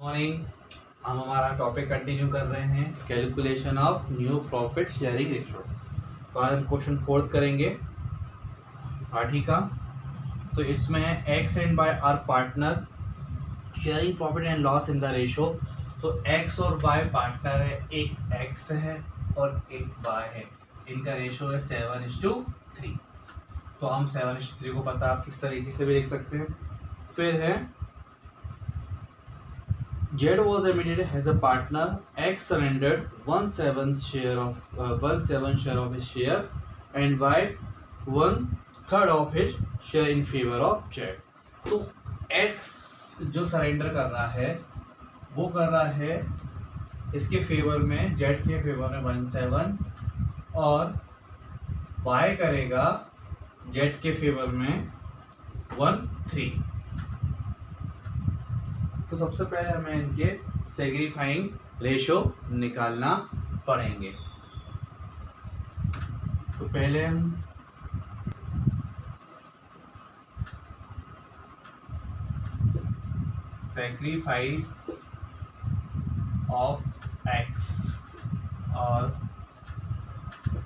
Morning. हम हमारा topic continue कर रहे हैं, calculation of new profit sharing ratio. तो आज हम क्वेश्चन 4 करेंगे 8 का। तो इसमें है X and Y are partner sharing profit and loss in the ratio. तो एक्स और बाय पार्टनर है, एक एक्स है और एक बाय है, इनका रेशो है 7:3। तो हम 7:3 को पता आप किस तरीके से भी लिख सकते हैं। फिर है Z was admitted as a partner. X surrendered 1/7 share of his share, and Y 1/3 of his share in favor of Z. तो X जो सरेंडर कर रहा है वो कर रहा है इसके फेवर में, Z के फेवर में 1/7, और Y करेगा Z के फेवर में 1/3। तो सबसे पहले हमें इनके सेग्रीफाइंग रेशो निकालना पड़ेंगे। तो पहले हम सेग्रीफाइस ऑफ एक्स और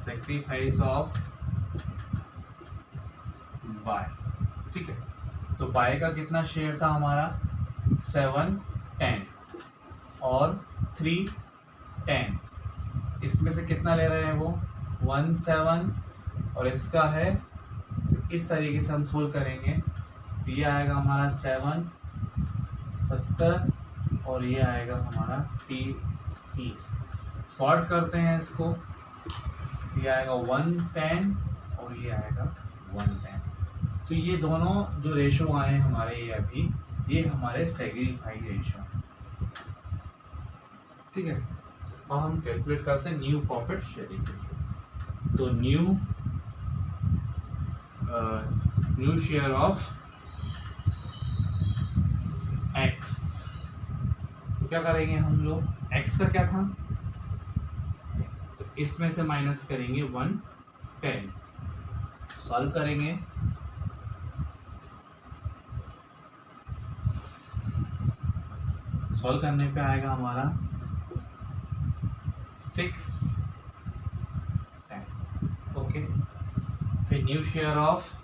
सेग्रीफाइस ऑफ बाय, ठीक है। तो बाय का कितना शेयर था हमारा 7/10 और 3/10। इसमें से कितना ले रहे हैं वो 1/7, और इसका है इस तरीके से हम सोल्व करेंगे। तो ये आएगा हमारा 7 70 और ये आएगा हमारा 30। सॉर्ट करते हैं इसको, ये आएगा 110 और ये आएगा 110। तो ये दोनों जो रेशो आए हमारे ये अभी, ये हमारे सेग्रीफाइड रेशो, ठीक है। और हम कैलकुलेट करते हैं न्यू प्रॉफिट शेयरिंग रेशो। तो न्यू शेयर ऑफ एक्स, तो क्या करेंगे हम लोग, एक्स का क्या था, तो इसमें से माइनस करेंगे 110, सॉल्व करेंगे। सॉल्व करने पे आएगा हमारा 6/10, ओके। फिर न्यू शेयर ऑफ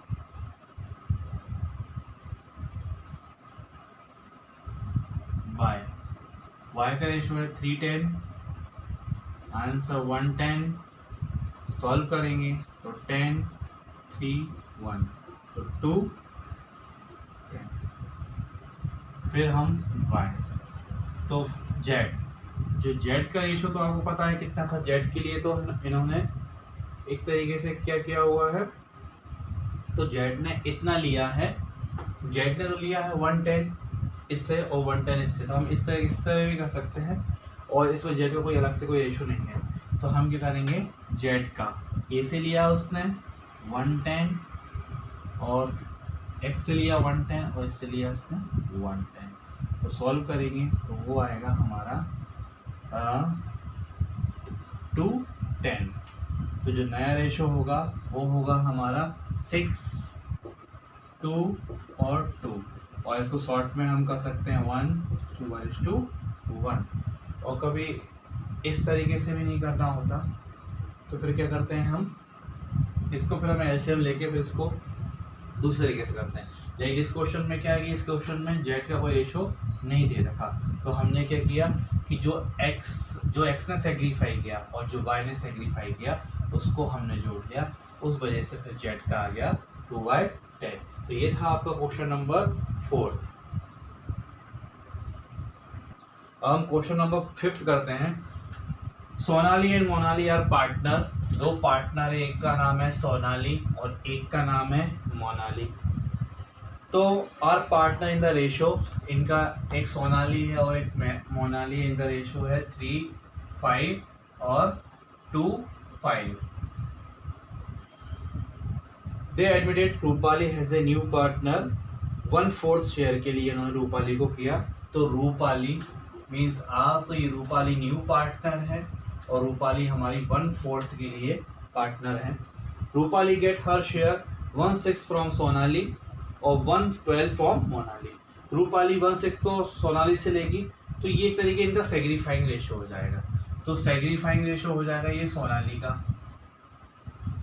वाई का रेशो है 3/10, आंसर 110। सॉल्व करेंगे तो 10 3 1 तो 2। फिर हम वाई, तो जेड, जो जेड का रेशो तो आपको पता है कितना था जेड के लिए। तो इन्होंने एक तरीके से क्या किया हुआ है, तो जेड ने इतना लिया है, जेड ने तो लिया है 110 इससे और 110 इससे। तो हम इस तरह भी कर सकते हैं, और इसमें जेड का कोई अलग से कोई रेशो नहीं है। तो हम क्या करेंगे, जेड का ए से लिया उसने 110 और एक्स से लिया 110 और इससे लिया इसने 110। तो सॉल्व करेंगे तो वो आएगा हमारा 2/10। तो जो नया रेशो होगा वो होगा हमारा 6 2 और 2, और इसको शॉर्ट में हम कर सकते हैं 1:1। और कभी इस तरीके से भी नहीं करना होता तो फिर क्या करते हैं हम, इसको फिर हमें एलसीएम लेके फिर इसको दूसरे तरीके से करते हैं। लेकिन इस क्वेश्चन में क्या है कि इस क्वेश्चन में जेड का कोई रेशो नहीं दे रखा, तो हमने क्या किया कि जो एक्स ने सेग्रीफाई किया और जो वाई ने सेग्रीफाई किया उसको हमने जोड़ लिया, उस वजह से फिर जेड का आ गया 2/10। तो ये था आपका क्वेश्चन नंबर 4। अब हम क्वेश्चन नंबर 5 करते हैं। Sonali and Monali are partner, दो पार्टनर है, एक का नाम है सोनाली और एक का नाम है मोनाली। तो are partner in the ratio, इनका एक सोनाली है और एक मोनाली है, इनका रेशो है 3/5 और 2/5। They admitted Rupali has a new partner 1/4 share के लिए इन्होंने रूपाली को किया। तो रूपाली मीन्स तो ये रूपाली न्यू पार्टनर है और रूपाली हमारी 1/4 के लिए पार्टनर है। Rupali get her share 1/6 from Sonali और 1/12 फ्रॉम मोनाली। रूपाली 1/6 तो सोनाली से लेगी, तो ये एक तरीके इनका सेग्रीफाइंग रेशो हो जाएगा। तो सेग्रीफाइंग रेशो हो जाएगा ये सोनाली का।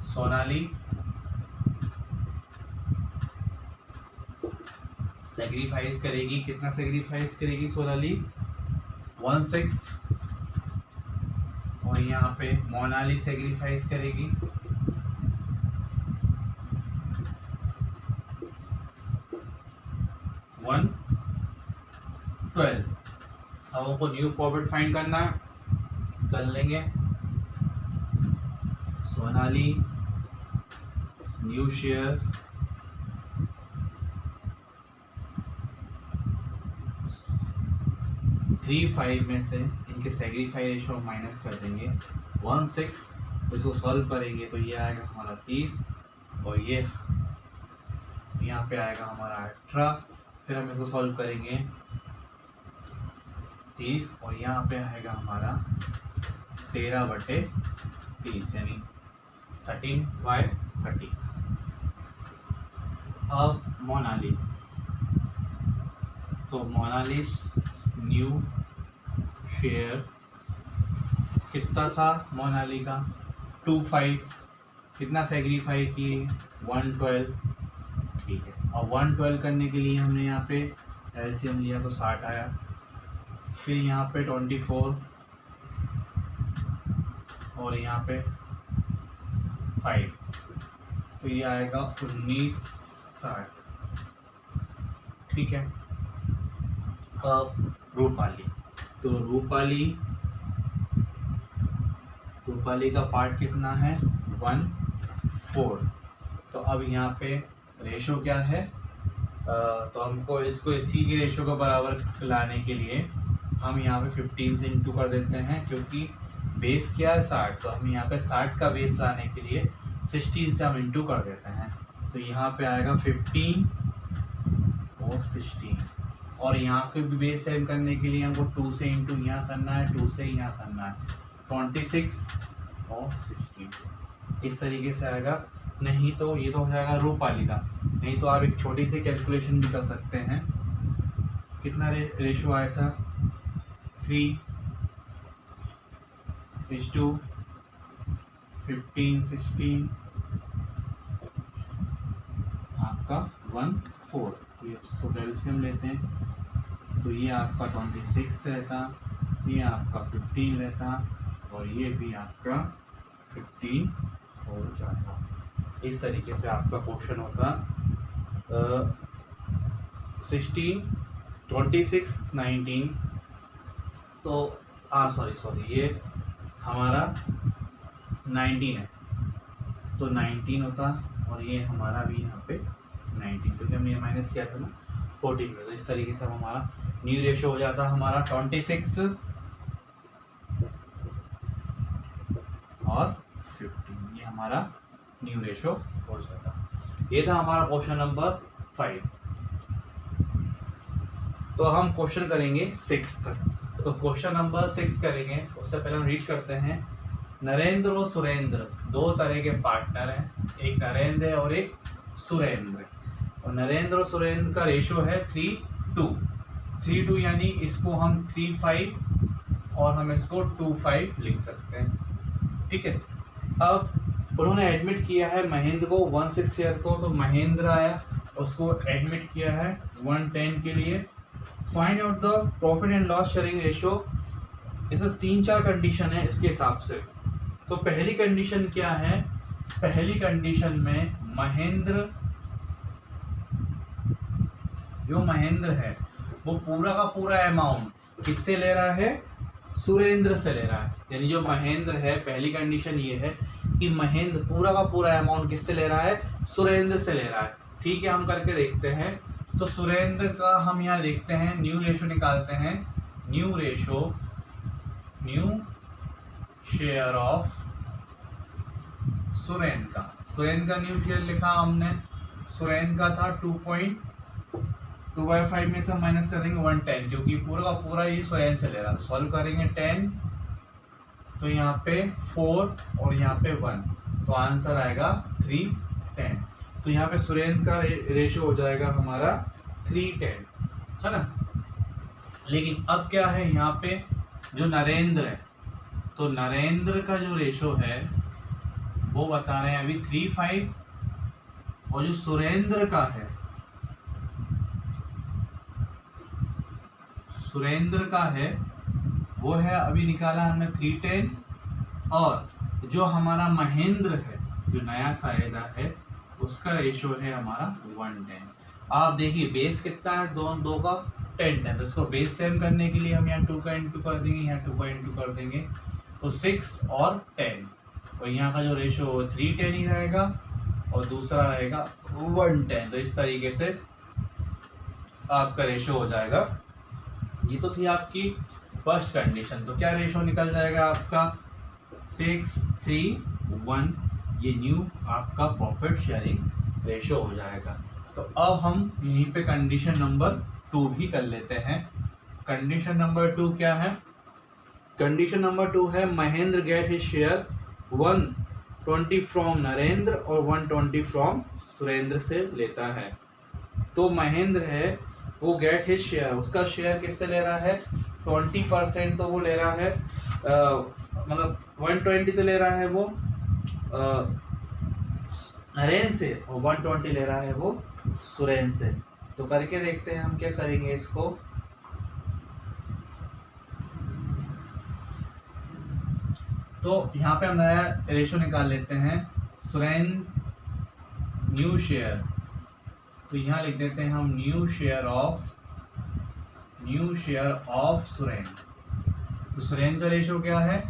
सोनाली सेग्रीफाइज करेगी, कितना सेग्रीफाइज करेगी सोनाली? 1/6। और यहाँ पे मोनाली सेग्रीफाइज करेगी 1/12। अब हमको न्यू प्रॉफिट फाइंड करना है, कर लेंगे। सोनाली न्यू शेयर्स 3/5 में से इनके सेग्रीफाई रेशो माइनस कर देंगे 1/6। इसको सॉल्व करेंगे तो ये आएगा हमारा 30 और ये यहाँ पे आएगा हमारा 18। फिर हम इसको सॉल्व करेंगे 30 और यहाँ पे आएगा हमारा 13/30 यानी 13/30। अब मोनाली, तो मोनाली न्यू शेयर कितना था मोनाली का? 2/5। कितना सेग्रीफाई की? 1/12। ठीक है, और 1/12 करने के लिए हमने यहाँ पे एलसीएम लिया तो 60 आया। फिर यहाँ पे 24 और यहाँ पे 5, तो ये आएगा 1960। ठीक है। अब रूपाली, तो रूपाली का पार्ट कितना है? 1/4। तो अब यहाँ पे रेशो क्या है? तो हमको इसको इसी के रेशो के बराबर लाने के लिए हम यहाँ पे 15 से इंटू कर देते हैं, क्योंकि बेस क्या है 60। तो हम यहाँ पे 60 का बेस लाने के लिए 16 से हम इंटू कर देते हैं। तो यहाँ पे आएगा 15 और 16। और यहाँ के भी बेस सेम करने के लिए हमको 2 से इंटू यहाँ करना है, 2 से यहाँ करना है, 26 और 16 इस तरीके से आएगा। नहीं तो ये तो हो जाएगा रूपाली का। नहीं तो आप एक छोटी सी कैलकुलेशन भी कर सकते हैं। कितना रेशो आया था? 3:15 16 आपका 1/4। तो ये कैल्शियम लेते हैं तो ये आपका 26 रहता, ये आपका 15 रहता और ये भी आपका 15 हो जाता। इस तरीके से आपका क्वेश्चन होता 16 26 19। तो सॉरी ये हमारा 19 है तो 19 होता और ये हमारा भी यहाँ पे 19, क्योंकि हमने माइनस किया था ना 14 में। तो इस तरीके से हमारा न्यू रेशो हो जाता हमारा 26 और 15। ये हमारा न्यू रेशो हो जाता। ये था हमारा क्वेश्चन नंबर 5। तो हम क्वेश्चन करेंगे 6th। तो क्वेश्चन नंबर 6 करेंगे, उससे पहले हम रीड करते हैं। नरेंद्र और सुरेंद्र दो तरह के पार्टनर हैं, एक नरेंद्र है और एक सुरेंद्र। और नरेंद्र और सुरेंद्र का रेशो है 3:2 यानी इसको हम 3/5 और हम इसको 2/5 लिख सकते हैं। ठीक है। अब उन्होंने एडमिट किया है महेंद्र को 1/6 शेयर को, तो महेंद्र आया उसको एडमिट किया है 1/10 के लिए। Find out the profit and loss sharing ratio. इसमें 3-4 कंडीशन है इसके हिसाब से। तो पहली कंडीशन क्या है? पहली कंडीशन में महेंद्र, जो महेंद्र है वो पूरा का पूरा अमाउंट किससे ले रहा है? सुरेंद्र से ले रहा है। यानी जो महेंद्र है, पहली कंडीशन ये है कि महेंद्र पूरा का पूरा अमाउंट किससे ले रहा है? सुरेंद्र से ले रहा है। ठीक है, हम करके देखते हैं। तो सुरेंद्र का हम यहाँ देखते हैं, न्यू रेशो निकालते हैं। New ratio, new share of Surendra का। सुरेंद्र का न्यू शेयर लिखा हमने। सुरेंद्र का था 2.2/5 में से माइनस करेंगे 1/10, क्योंकि पूरा का पूरा ये सुरेंद्र से ले रहा है। सॉल्व करेंगे 10, तो यहाँ पे 4 और यहाँ पे 1, तो आंसर आएगा 310। तो यहाँ पे सुरेंद्र का रेशो हो जाएगा हमारा 310, है ना। लेकिन अब क्या है यहाँ पे जो नरेंद्र है, तो नरेंद्र का जो रेशो है वो बता रहे हैं अभी 3:5, और जो सुरेंद्र का है, सुरेंद्र का है वो है अभी निकाला हमने 3:10, और जो हमारा महेंद्र है जो नया सायदा है उसका रेशो है हमारा 1:10। आप देखिए बेस कितना है, दो का 10 है, तो इसको बेस सेम करने के लिए हम यहाँ 2 का इंटू कर देंगे, यहाँ 2 का इंटू कर देंगे, तो 6 और 10, और यहाँ का जो रेशो है 3:10 ही रहेगा और दूसरा रहेगा 1:10। तो इस तरीके से आपका रेशो हो जाएगा। ये तो थी आपकी फर्स्ट कंडीशन। तो क्या रेशो निकल जाएगा आपका 6:3:1, ये न्यू आपका प्रॉफिट शेयरिंग रेशो हो जाएगा। तो अब हम यहीं पे कंडीशन नंबर 2 भी कर लेते हैं। कंडीशन नंबर 2 क्या है? कंडीशन नंबर 2 है Mahendra get his share 120 from Narendra और 120 फ्रॉम सुरेंद्र से लेता है। तो महेंद्र है वो गेट हिज शेयर, उसका शेयर किससे ले रहा है? 20% तो वो ले रहा है, मतलब 120 तो ले रहा है वो नरेंद्र से, और 120 ले रहा है वो सुरेंद्र से। तो करके देखते हैं हम क्या करेंगे इसको। तो यहाँ पे हम नया रेशो निकाल लेते हैं, सुरेंद्र न्यू शेयर, तो यहाँ लिख देते हैं हम न्यू शेयर ऑफ सुरेंद्र। तो सुरेंद्र का रेशो क्या है?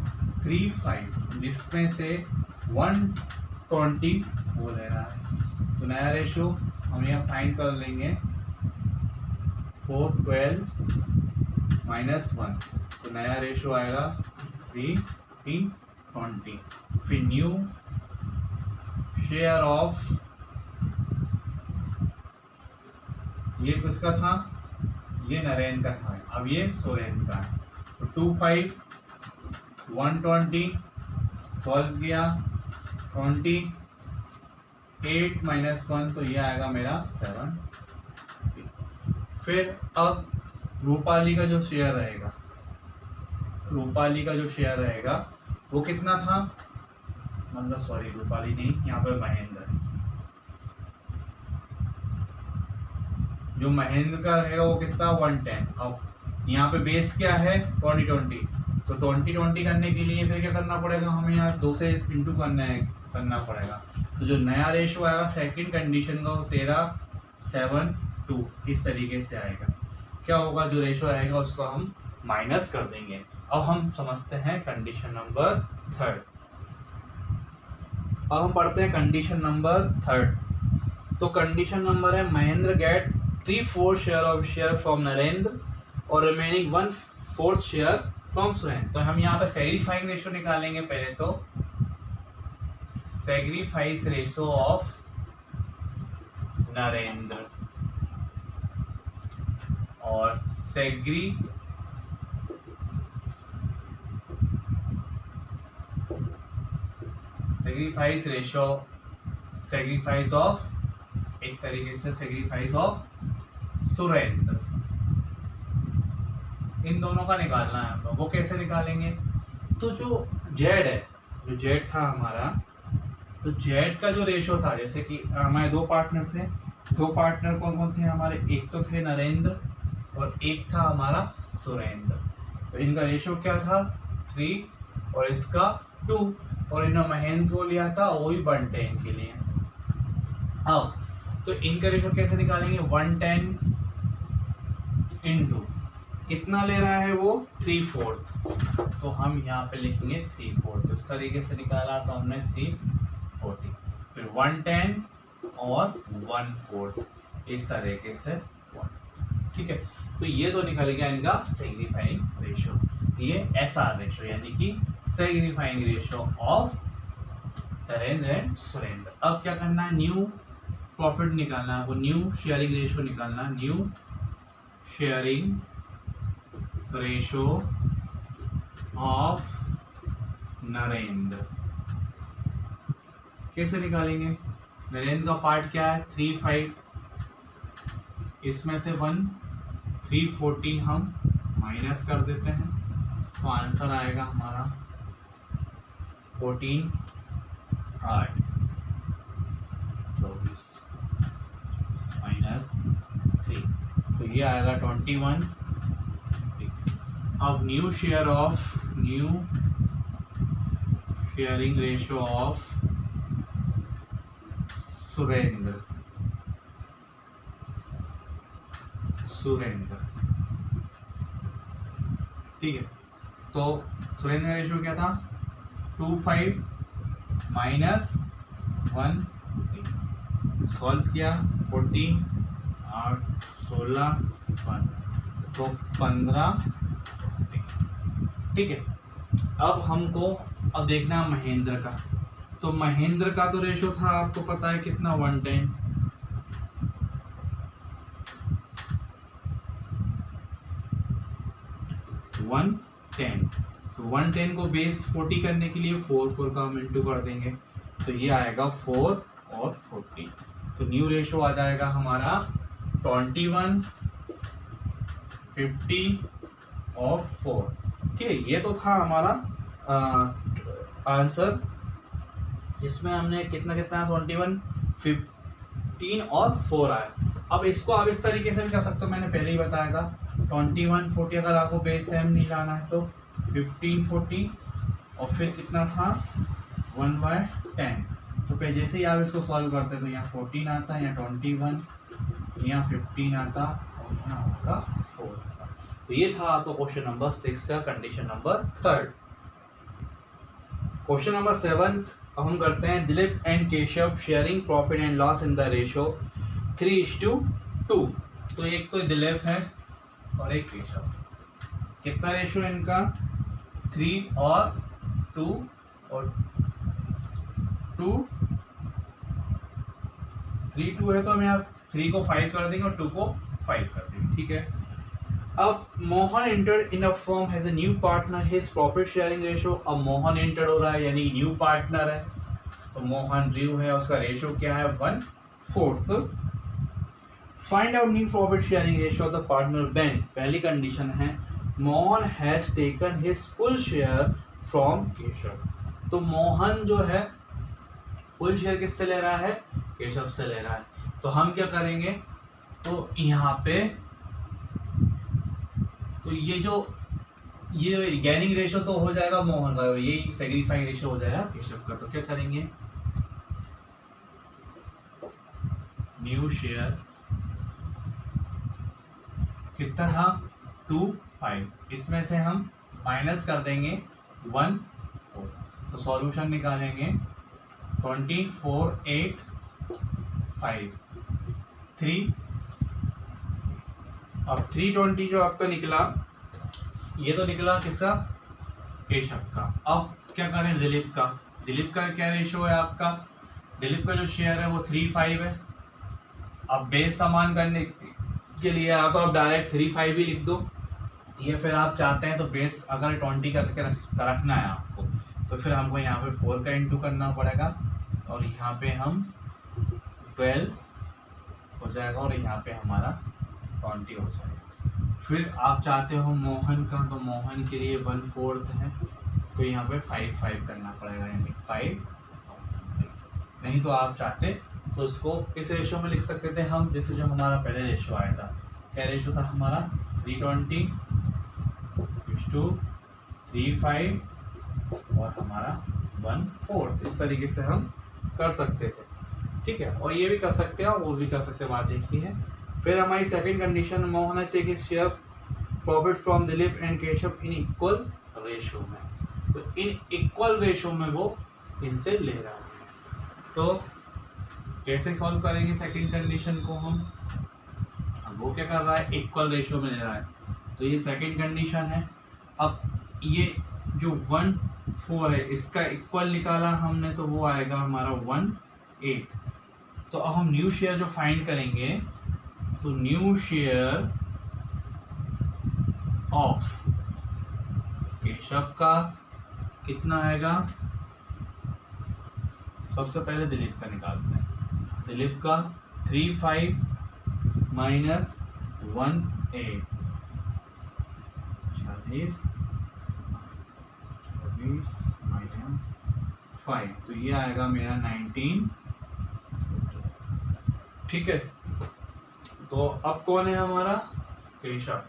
3:5, जिसमें से 120 वो ले रहा है। तो नया रेशो हम यहाँ फाइंड कर लेंगे, 412 - 1, तो नया रेशो आएगा 3:20। फिर न्यू शेयर ऑफ, ये किसका था? ये नरेंद्र का था, अब ये सुरेंद्र का है। तो 25 120 सॉल्व किया, 28 - 1, तो ये आएगा मेरा 7। फिर अब रूपाली का जो शेयर रहेगा, वो कितना था? मतलब सॉरी, रूपाली नहीं, यहाँ पर महेंद्र, जो महेंद्र का रहेगा वो कितना? 110। अब यहाँ पे बेस क्या है? 2020, तो 2020 करने के लिए फिर क्या करना पड़ेगा? हमें यहाँ 2 से इंटू करना पड़ेगा। तो जो नया रेशो आएगा सेकंड कंडीशन का, वो 13:7:2 इस तरीके से आएगा। क्या होगा? जो रेशो आएगा उसको हम माइनस कर देंगे। अब हम समझते हैं कंडीशन नंबर 3। अब हम पढ़ते हैं कंडीशन नंबर 3। तो कंडीशन नंबर है Mahendra get 3/4 share from Narendra और रिमेनिंग 1/4 शेयर फ्रॉम सुरेंद्र। तो हम यहाँ पे सैक्रिफाइस रेशो निकालेंगे। पहले तो सैक्रिफाइस रेशो ऑफ नरेंद्र और सैक्रिफाइस ऑफ, एक तरीके से सैक्रिफाइस ऑफ सुरेंद्र, इन दोनों का निकालना है हम लोग। वो कैसे निकालेंगे? तो जो जेड है, जो जेड था हमारा, तो जेड का जो रेशो था, जैसे कि हमारे 2 पार्टनर थे, 2 पार्टनर कौन कौन थे हमारे? एक तो थे नरेंद्र और एक था हमारा सुरेंद्र। तो इनका रेशो क्या था? 3 और इसका 2, और इन्होंने महेंद्र को लिया था वही 110 के लिए। अब तो इनका रेशो कैसे निकालेंगे? 110 इंटू कितना ले रहा है वो? 3/4, तो हम यहाँ पे लिखेंगे 3/4। तो इस तरीके से निकाला तो हमने 340, फिर 110 और 1/4 इस तरीके से 1। ठीक है, तो ये तो निकल गया इनका सैक्रिफाइंग रेशो, ये SR रेशो, यानी कि sacrificing ratio of Narendra and Surendra. अब क्या करना है? न्यू प्रॉफिट निकालना है, वो न्यू शेयरिंग रेशो निकालना, new sharing ratio of Narendra. कैसे निकालेंगे? नरेंद्र का पार्ट क्या है? 3/5, इसमें से 314 हम माइनस कर देते हैं तो आंसर आएगा हमारा 14 8 24 -3, तो ये आएगा 21। अब new sharing ratio of Surendra, ठीक है। तो सुरेंद्र का रेशियो क्या था, 25 -1, सॉल्व किया 14 8 16 1, तो 15, ठीक है। अब हमको अब देखना है महेंद्र का। तो महेंद्र का तो रेशियो था आपको पता है कितना, 110। तो 110 को बेस 40 करने के लिए 4 का हम इंटू कर देंगे, तो ये आएगा 4 और 40। तो न्यू रेशियो आ जाएगा हमारा 21 50 और 4। ठीक है, ये तो था हमारा आंसर, जिसमें हमने कितना 21 15 और 4 आया। अब इसको आप इस तरीके से भी कर सकते हो, मैंने पहले ही बताया था 21 40, अगर आपको बेस सेम नहीं लाना है तो 15 40 और फिर कितना था 1/10। तो फिर जैसे ही आप इसको सॉल्व करते तो यहाँ 14 आता, यहाँ 21, यहाँ 15 आता और यहाँ आपका 4 आता। तो ये था आपका क्वेश्चन नंबर 6 का कंडीशन नंबर 3। क्वेश्चन नंबर 7 हम करते हैं, Dilip and Keshav sharing profit and loss in the ratio 3:2। तो एक तो दिलीप है और एक केशव, कितना रेशियो इनका 3 और 2 और 2 3 2 है, तो हम यहाँ 3 को 5 कर देंगे और 2 को 5 कर देंगे, ठीक है। अब Mohan entered in a firm has a new partner, his profit sharing ratio, अब मोहन entered हो रहा है यानी न्यू पार्टनर है, तो मोहन न्यू है, उसका रेशियो क्या है 1/4। Find out new profit sharing ratio of the partner bank. पहली कंडीशन है Mohan has taken his full share from Keshav. तो मोहन जो है फुल शेयर किससे ले रहा है, केशव से ले रहा है। तो हम क्या करेंगे, तो यहाँ पे तो ये गेनिंग रेशियो तो हो जाएगा मोहन का, ये सेग्रीफाइंग रेशियो हो जाएगा केशव का। तो क्या करेंगे, न्यू शेयर कितना था 25, इसमें से हम माइनस कर देंगे 1 4, तो सॉल्यूशन निकालेंगे 24 8 5 3। अब 320 जो आपका निकला, ये तो निकला किसका, केशव का। अब क्या करें दिलीप का क्या रेशियो है आपका, दिलीप का जो शेयर है वो 3/5 है। अब बेस समान करने के लिए आप डायरेक्ट 3/5 ही लिख दो, या फिर आप चाहते हैं तो बेस अगर 20 करके रखना है आपको, तो फिर हमको यहाँ पे 4 का इंटू करना पड़ेगा और यहाँ पे हम 12 हो जाएगा और यहाँ पे हमारा 20 हो जाएगा। फिर आप चाहते हो मोहन का, तो मोहन के लिए 1/4 है, तो यहाँ पे 5 करना पड़ेगा, यानी 5। नहीं तो आप चाहते तो इसको इस रेशियो में लिख सकते थे हम, जैसे जो हमारा पहले रेशियो आया था। क्या रेशियो था हमारा 320:3/5 और हमारा 1/4। इस तरीके से हम कर सकते थे, ठीक है। और ये भी कर सकते हैं और वो भी कर सकते हैं, बात एक ही है। फिर हमारी second condition, Mohan has taken share profit from Dilip and Keshav in equal ratio में। तो इन इक्वल रेशियो में वो इनसे ले रहा है। तो कैसे सॉल्व करेंगे सेकंड कंडीशन को हम, वो क्या कर रहा है इक्वल रेशियो में ले रहा है, तो ये सेकंड कंडीशन है। अब ये जो 1/4 है इसका इक्वल निकाला हमने, तो वो आएगा हमारा 1/8। तो अब हम न्यू शेयर जो फाइंड करेंगे, तो न्यू शेयर ऑफ केशव का कितना आएगा, सबसे पहले दिलीप का निकालते हैं। दिलीप का 3/5 -1/8 इज 5, तो ये आएगा मेरा 19। ठीक है, तो अब कौन है हमारा केशव।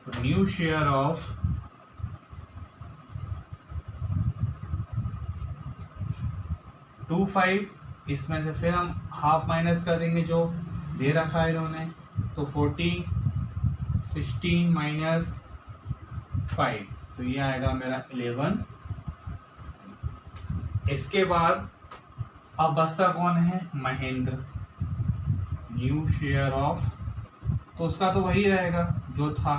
तो न्यू शेयर ऑफ 25, इसमें से फिर हम हाफ माइनस कर देंगे जो दे रखा है इन्होंने, तो 40, 16 माइनस 5, तो ये आएगा मेरा 11। इसके बाद अब बचता कौन है, महेंद्र। न्यू शेयर ऑफ, तो उसका तो वही रहेगा जो था,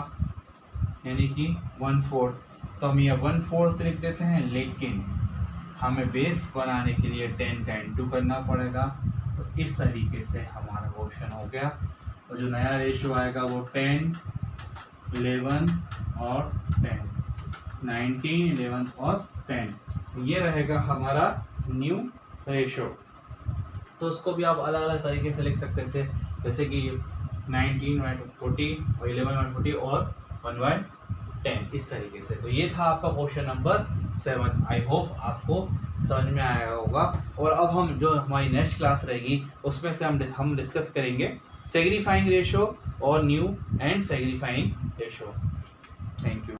यानी कि 1/4, तो हम ये 1/4 लिख देते हैं, लेकिन हमें बेस बनाने के लिए 10 का इंटू करना पड़ेगा। तो इस तरीके से हमारा क्वेश्चन हो गया, और जो नया रेशियो आएगा वो 10, 11 और 10, 19, 11 और 10, ये रहेगा हमारा न्यू रेशियो। तो उसको भी आप अलग अलग तरीके से लिख सकते थे, जैसे कि 19/40 और 11/40 और 1/10, इस तरीके से। तो ये था आपका क्वेश्चन नंबर 7। आई होप आपको समझ में आया होगा। और अब हम जो हमारी नेक्स्ट क्लास रहेगी उसमें से हम डिस्कस करेंगे सेग्रीफाइंग रेशियो और new and sacrificing ratio. Thank you.